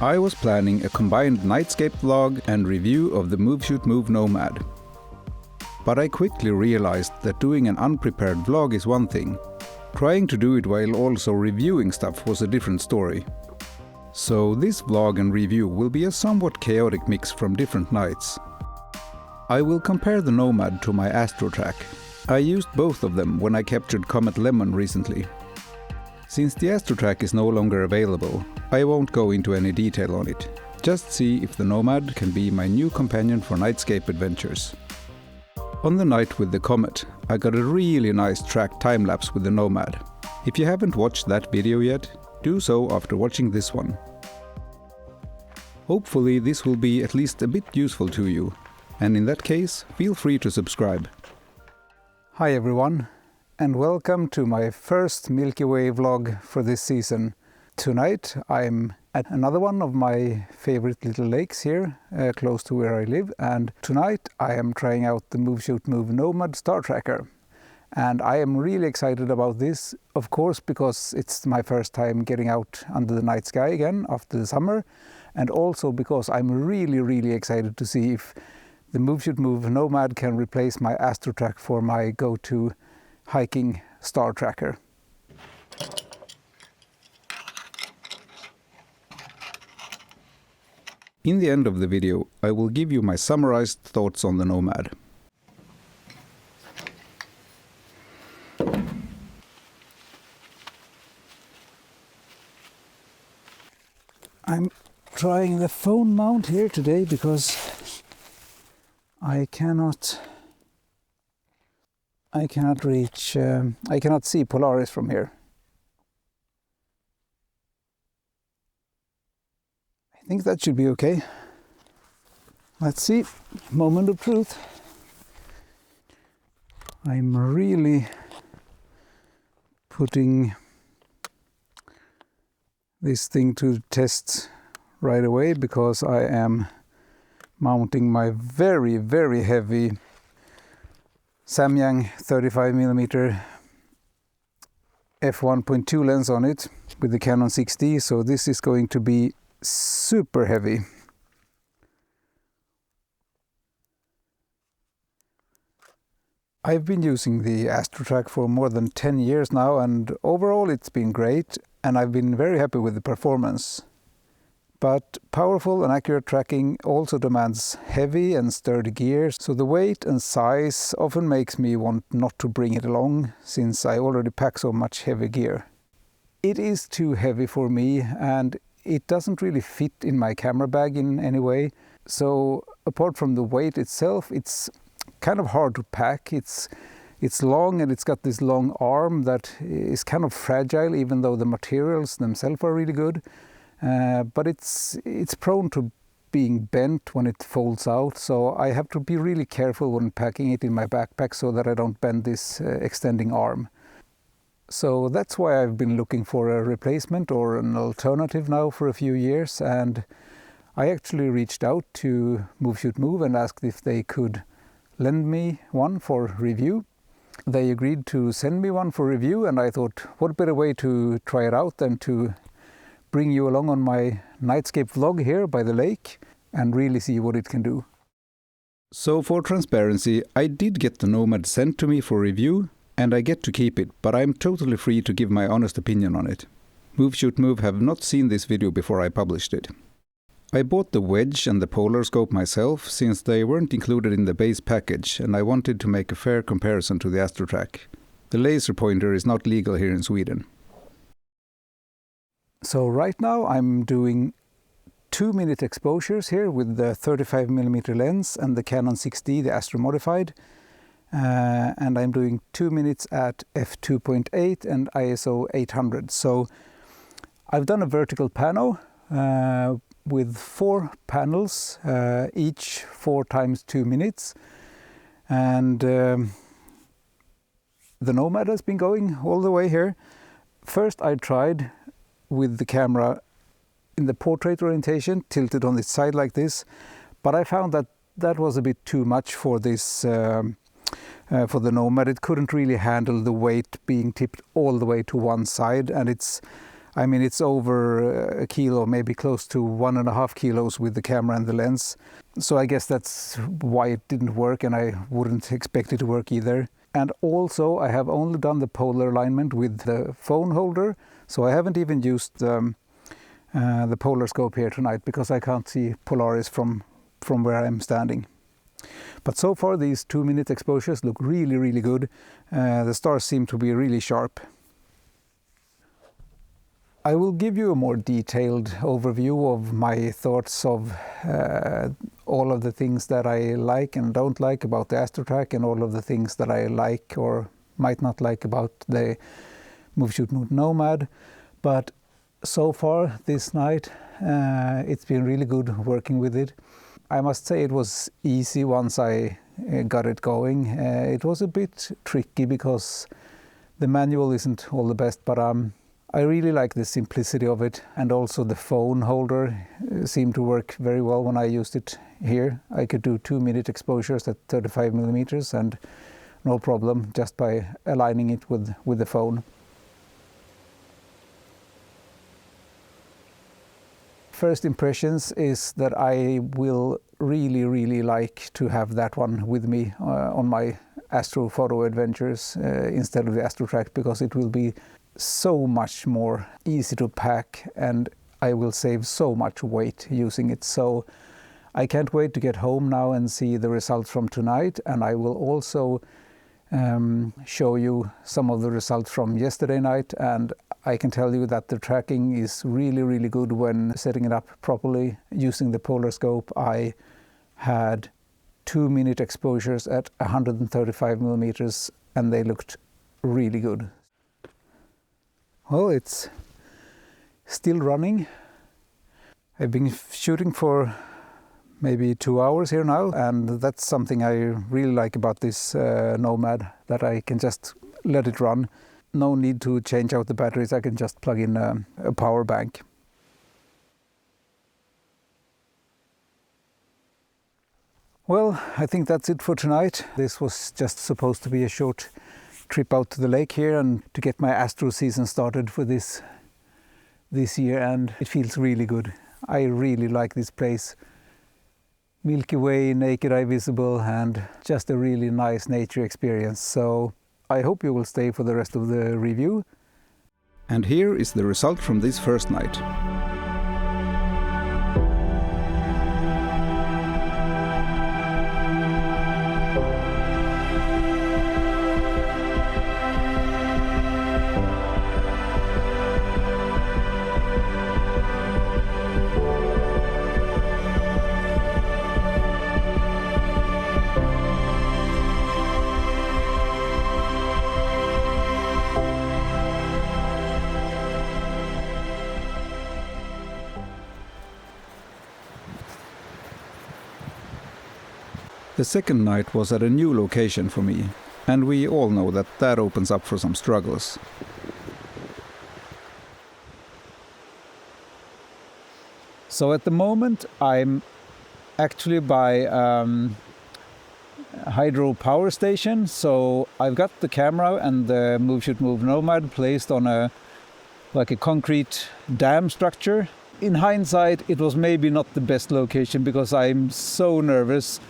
I was planning a combined nightscape vlog and review of the Move Shoot Move Nomad. But I quickly realized that doing an unprepared vlog is one thing. Trying to do it while also reviewing stuff was a different story. So this vlog and review will be a somewhat chaotic mix from different nights. I will compare the Nomad to my ASTROTRAC. I used both of them when I captured Comet Lemon recently. Since the ASTROTRAC is no longer available, I won't go into any detail on it. Just see if the Nomad can be my new companion for nightscape adventures. On the night with the Comet, I got a really nice track time-lapse with the Nomad. If you haven't watched that video yet, do so after watching this one. Hopefully this will be at least a bit useful to you, and in that case, feel free to subscribe. Hi everyone, and welcome to my first Milky Way vlog for this season. Tonight I'm at another one of my favorite little lakes here, close to where I live, and tonight I am trying out the Move Shoot Move Nomad startracker. And I am really excited about this, of course, because it's my first time getting out under the night sky again after the summer, and also because I'm really excited to see if the Move Shoot Move Nomad can replace my ASTROTRAC for my go-to hiking star tracker. In the end of the video, I will give you my summarized thoughts on the Nomad. I'm trying the phone mount here today because I cannot see Polaris from here. I think that should be okay. Let's see. Moment of truth. I'm really putting this thing to test right away because I am mounting my very heavy Samyang 35mm f1.2 lens on it with the Canon 6D, so this is going to be super heavy. I've been using the ASTROTRAC for more than 10 years now, and overall it's been great and I've been very happy with the performance. But powerful and accurate tracking also demands heavy and sturdy gear, so the weight and size often makes me want not to bring it along, since I already pack so much heavy gear. It is too heavy for me and it doesn't really fit in my camera bag in any way. So apart from the weight itself, it's kind of hard to pack. It's long and it's got this long arm that is kind of fragile, even though the materials themselves are really good. But it's prone to being bent when it folds out, so I have to be really careful when packing it in my backpack so that I don't bend this extending arm. So that's why I've been looking for a replacement or an alternative now for a few years, and I actually reached out to Move Shoot Move and asked if they could lend me one for review. They agreed to send me one for review, and I thought, what better way to try it out than to bring you along on my nightscape vlog here by the lake and really see what it can do. So for transparency, I did get the Nomad sent to me for review and I get to keep it, but I'm totally free to give my honest opinion on it. Move Shoot Move have not seen this video before I published it. I bought the wedge and the polar scope myself since they weren't included in the base package, and I wanted to make a fair comparison to the ASTROTRAC. The laser pointer is not legal here in Sweden. So right now I'm doing 2-minute exposures here with the 35mm lens and the Canon 6D, the Astro Modified. And I'm doing 2 minutes at f2.8 and ISO 800. So I've done a vertical pano with 4 panels, each 4 times 2 minutes. And the Nomad has been going all the way here. First I tried with the camera in the portrait orientation, tilted on its side like this, but I found that that was a bit too much for this for the Nomad. It couldn't really handle the weight being tipped all the way to one side, and I mean, it's over a kilo, maybe close to 1.5 kilos with the camera and the lens. So I guess that's why it didn't work, and I wouldn't expect it to work either. And also I have only done the polar alignment with the phone holder, so I haven't even used the polar scope here tonight because I can't see Polaris from where I'm standing. But so far these 2-minute exposures look really, really good. The stars seem to be really sharp. I will give you a more detailed overview of my thoughts of all of the things that I like and don't like about the ASTROTRAC, and all of the things that I like or might not like about the Move Shoot Move Nomad. But so far this night it's been really good working with it. I must say it was easy once I got it going. It was a bit tricky because the manual isn't all the best, but I really like the simplicity of it, and also the phone holder seemed to work very well when I used it here. I could do 2-minute exposures at 35 millimeters and no problem, just by aligning it with the phone. First impressions is that I will really, really like to have that one with me on my astrophoto adventures instead of the ASTROTRAC, because it will be so much more easy to pack and I will save so much weight using it. So I can't wait to get home now and see the results from tonight, and I will also show you some of the results from yesterday night. And I can tell you that the tracking is really, really good when setting it up properly using the polar scope. I had 2-minute exposures at 135 millimeters and they looked really good. Well, it's still running. I've been shooting for maybe 2 hours here now, and that's something I really like about this Nomad, that I can just let it run. No need to change out the batteries, I can just plug in a power bank. Well, I think that's it for tonight. This was just supposed to be a short trip out to the lake here and to get my astro season started for this year, and it feels really good. I really like this place. Milky Way, naked eye visible, and just a really nice nature experience. So I hope you will stay for the rest of the review. And here is the result from this first night. The second night was at a new location for me, and we all know that that opens up for some struggles. So at the moment I'm actually by hydro power station, so I've got the camera and the Move Shoot Move Nomad placed on a concrete dam structure. In hindsight, it was maybe not the best location because I'm so nervous.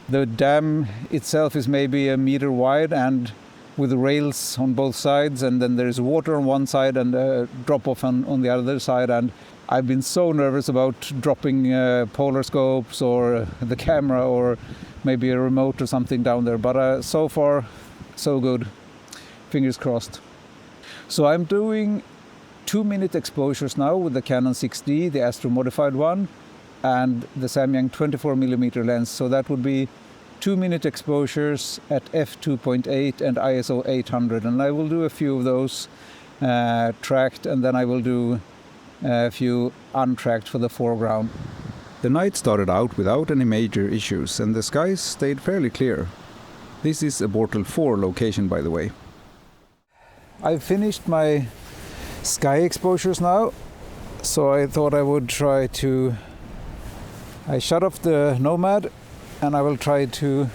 The dam itself is maybe a meter wide and with rails on both sides, and then there's water on one side and a drop off on the other side, and I've been so nervous about dropping polar scopes or the camera or maybe a remote or something down there, but so far so good, fingers crossed. So I'm doing 2-minute exposures now with the Canon 6D, the Astro modified one, and the Samyang 24mm lens. So that would be 2-minute exposures at f2.8 and ISO 800, and I will do a few of those tracked, and then I will do a few untracked for the foreground. The night started out without any major issues and the skies stayed fairly clear. This is a Bortle 4 location, by the way. I've finished my sky exposures now, so I thought I would try to... I shut off the Nomad and I will try to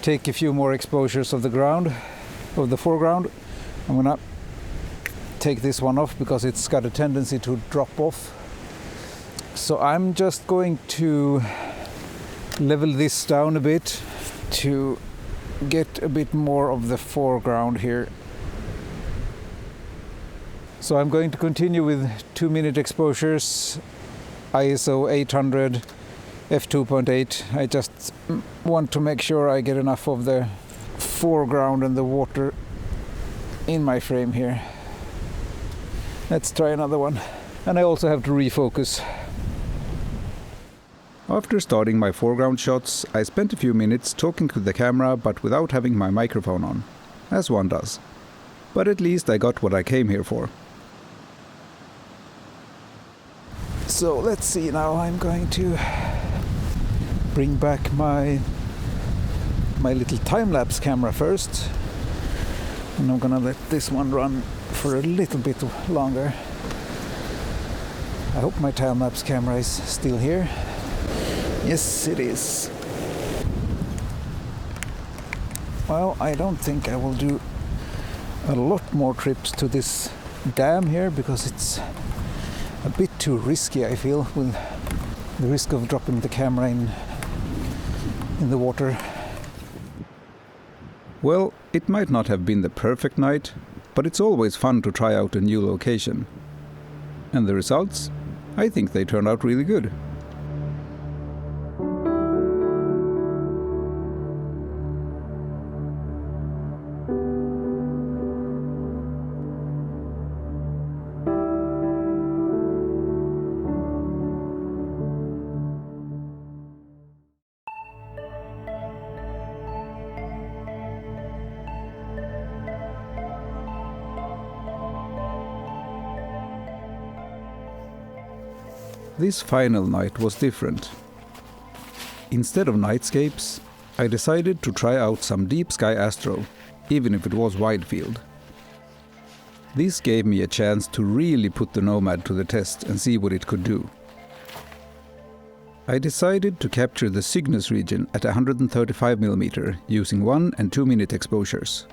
take a few more exposures of the ground, of the foreground. I'm gonna take this one off because it's got a tendency to drop off. So I'm just going to level this down a bit to get a bit more of the foreground here. So I'm going to continue with 2-minute exposures, ISO 800, f2.8. I just want to make sure I get enough of the foreground and the water in my frame here. Let's try another one. And I also have to refocus. After starting my foreground shots, I spent a few minutes talking to the camera but without having my microphone on, as one does. But at least I got what I came here for. So let's see now, I'm going to bring back my little time-lapse camera first. And I'm gonna let this one run for a little bit longer. I hope my time-lapse camera is still here. Yes, it is. Well, I don't think I will do a lot more trips to this dam here because it's a bit too risky, I feel, with the risk of dropping the camera in the water. Well, it might not have been the perfect night, but it's always fun to try out a new location. And the results? I think they turned out really good. This final night was different. Instead of nightscapes, I decided to try out some deep sky astro, even if it was wide field. This gave me a chance to really put the Nomad to the test and see what it could do. I decided to capture the Cygnus region at 135mm using 1 and 2-minute exposures.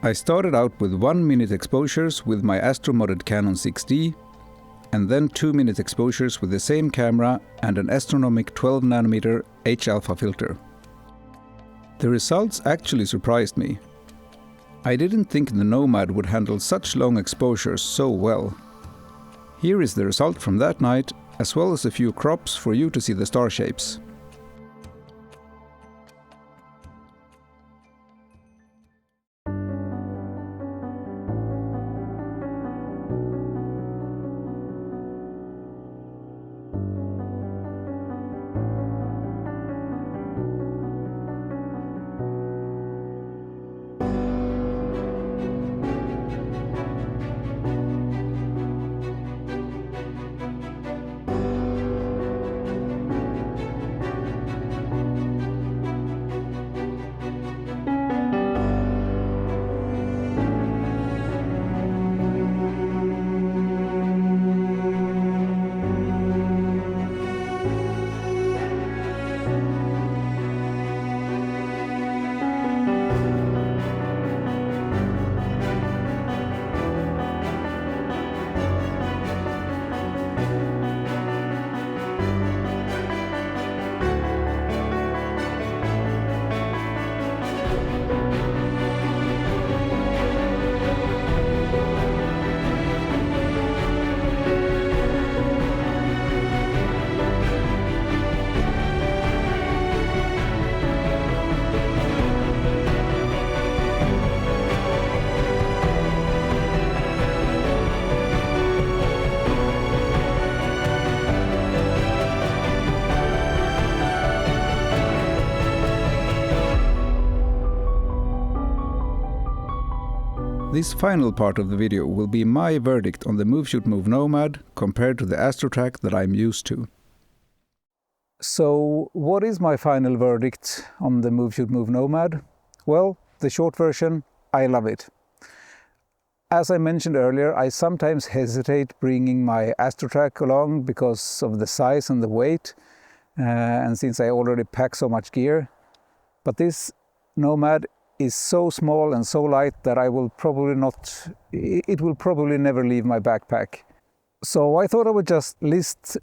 I started out with 1-minute exposures with my astro-modded Canon 6D, and then 2-minute exposures with the same camera and an astronomic 12nm H-alpha filter. The results actually surprised me. I didn't think the Nomad would handle such long exposures so well. Here is the result from that night, as well as a few crops for you to see the star shapes. This final part of the video will be my verdict on the Move Shoot Move Nomad compared to the ASTROTRAC that I'm used to. So what is my final verdict on the Move Shoot Move Nomad? Well, the short version, I love it. As I mentioned earlier, I sometimes hesitate bringing my ASTROTRAC along because of the size and the weight, and since I already pack so much gear. But this Nomad is so small and so light that it will probably never leave my backpack. So I thought I would just list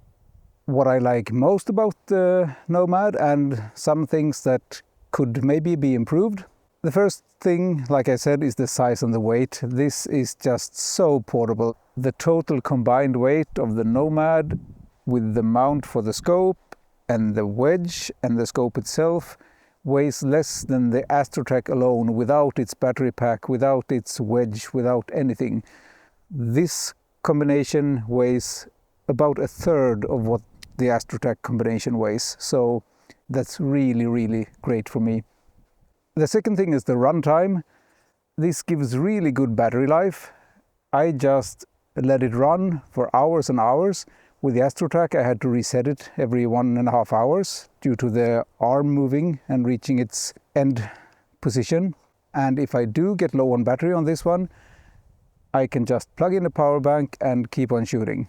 what I like most about the Nomad and some things that could maybe be improved. The first thing, like I said, is the size and the weight. This is just so portable. The total combined weight of the Nomad with the mount for the scope and the wedge and the scope itself weighs less than the ASTROTRAC alone, without its battery pack, without its wedge, without anything. This combination weighs about a third of what the ASTROTRAC combination weighs, so that's really, really great for me. The second thing is the runtime. This gives really good battery life. I just let it run for hours and hours. With the ASTROTRAC, I had to reset it every 1.5 hours due to the arm moving and reaching its end position. And if I do get low on battery on this one, I can just plug in a power bank and keep on shooting.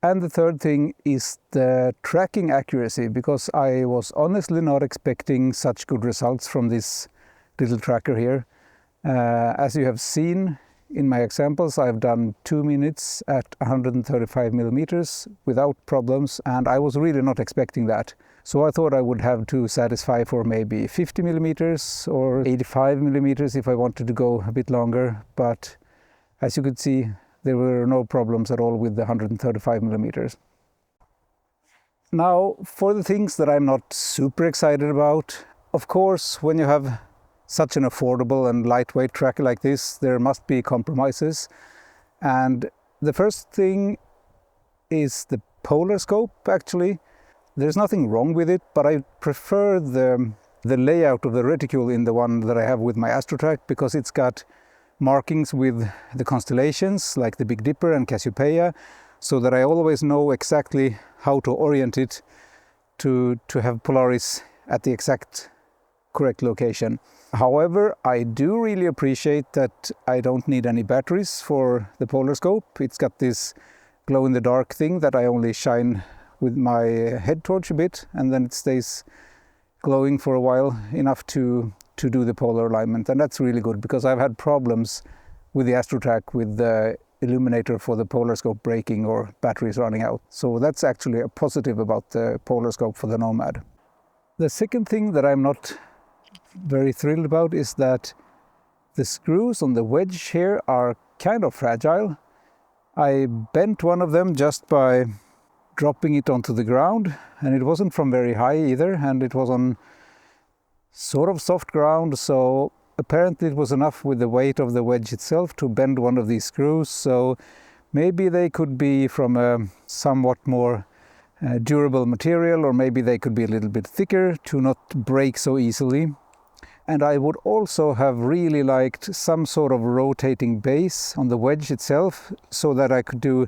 And the third thing is the tracking accuracy, because I was honestly not expecting such good results from this little tracker here. As you have seen in my examples, I've done 2 minutes at 135 millimeters without problems, and I was really not expecting that. So I thought I would have to satisfy for maybe 50 millimeters or 85 millimeters if I wanted to go a bit longer, but as you could see, there were no problems at all with the 135 millimeters. Now, for the things that I'm not super excited about, of course, when you have such an affordable and lightweight tracker like this, there must be compromises. And the first thing is the polar scope, actually. There's nothing wrong with it, but I prefer the layout of the reticule in the one that I have with my ASTROTRAC, because it's got markings with the constellations like the Big Dipper and Cassiopeia, so that I always know exactly how to orient it to have Polaris at the exact correct location. However, I do really appreciate that I don't need any batteries for the polar scope. It's got this glow-in-the-dark thing that I only shine with my head torch a bit, and then it stays glowing for a while, enough to do the polar alignment. And that's really good, because I've had problems with the ASTROTRAC with the illuminator for the polar scope breaking or batteries running out. So that's actually a positive about the polar scope for the Nomad. The second thing that I'm not very thrilled about is that the screws on the wedge here are kind of fragile. I bent one of them just by dropping it onto the ground, and it wasn't from very high either, and it was on sort of soft ground, so apparently it was enough with the weight of the wedge itself to bend one of these screws. So maybe they could be from a somewhat more durable material, or maybe they could be a little bit thicker to not break so easily. And I would also have really liked some sort of rotating base on the wedge itself, so that I could do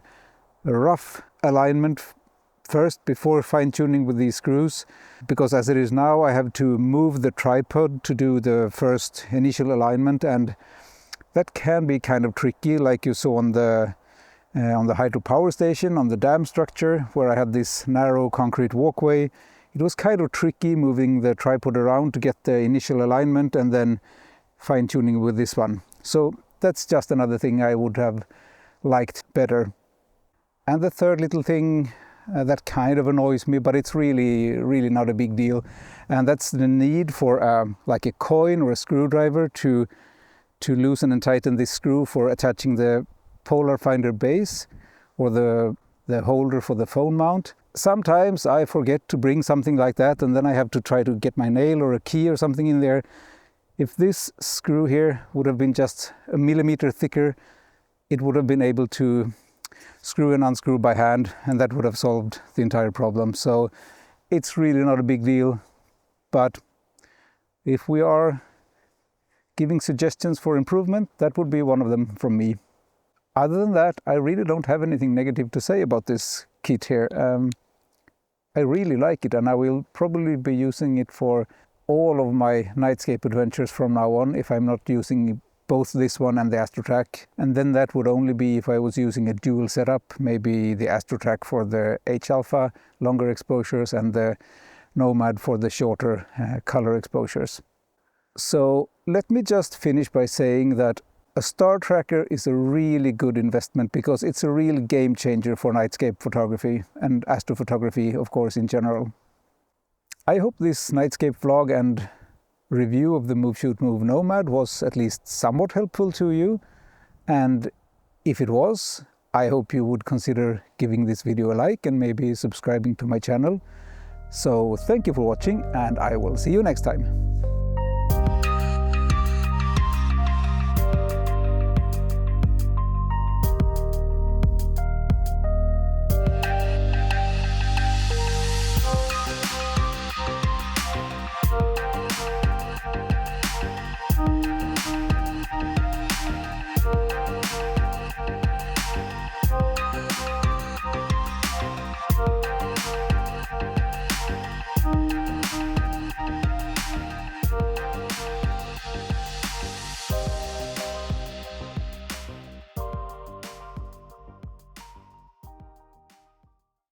a rough alignment first before fine-tuning with these screws, because as it is now, I have to move the tripod to do the first initial alignment, and that can be kind of tricky, like you saw on the hydropower station, on the dam structure, where I had this narrow concrete walkway. It was kind of tricky moving the tripod around to get the initial alignment and then fine-tuning with this one. So that's just another thing I would have liked better. And the third little thing that kind of annoys me, but it's really not a big deal, and that's the need for like a coin or a screwdriver to loosen and tighten this screw for attaching the polar finder base or the holder for the phone mount. Sometimes I forget to bring something like that, and then I have to try to get my nail or a key or something in there. If this screw here would have been just a millimeter thicker, it would have been able to screw and unscrew by hand, and that would have solved the entire problem. So it's really not a big deal, but if we are giving suggestions for improvement, that would be one of them from me. Other than that, I really don't have anything negative to say about this kit here. I really like it, and I will probably be using it for all of my nightscape adventures from now on, if I'm not using both this one and the ASTROTRAC. And then that would only be if I was using a dual setup, maybe the ASTROTRAC for the H-alpha longer exposures and the Nomad for the shorter color exposures. So let me just finish by saying that a star tracker is a really good investment because it's a real game changer for nightscape photography and astrophotography, of course, in general. I hope this nightscape vlog and review of the Move Shoot Move Nomad was at least somewhat helpful to you. And if it was, I hope you would consider giving this video a like and maybe subscribing to my channel. So thank you for watching, and I will see you next time.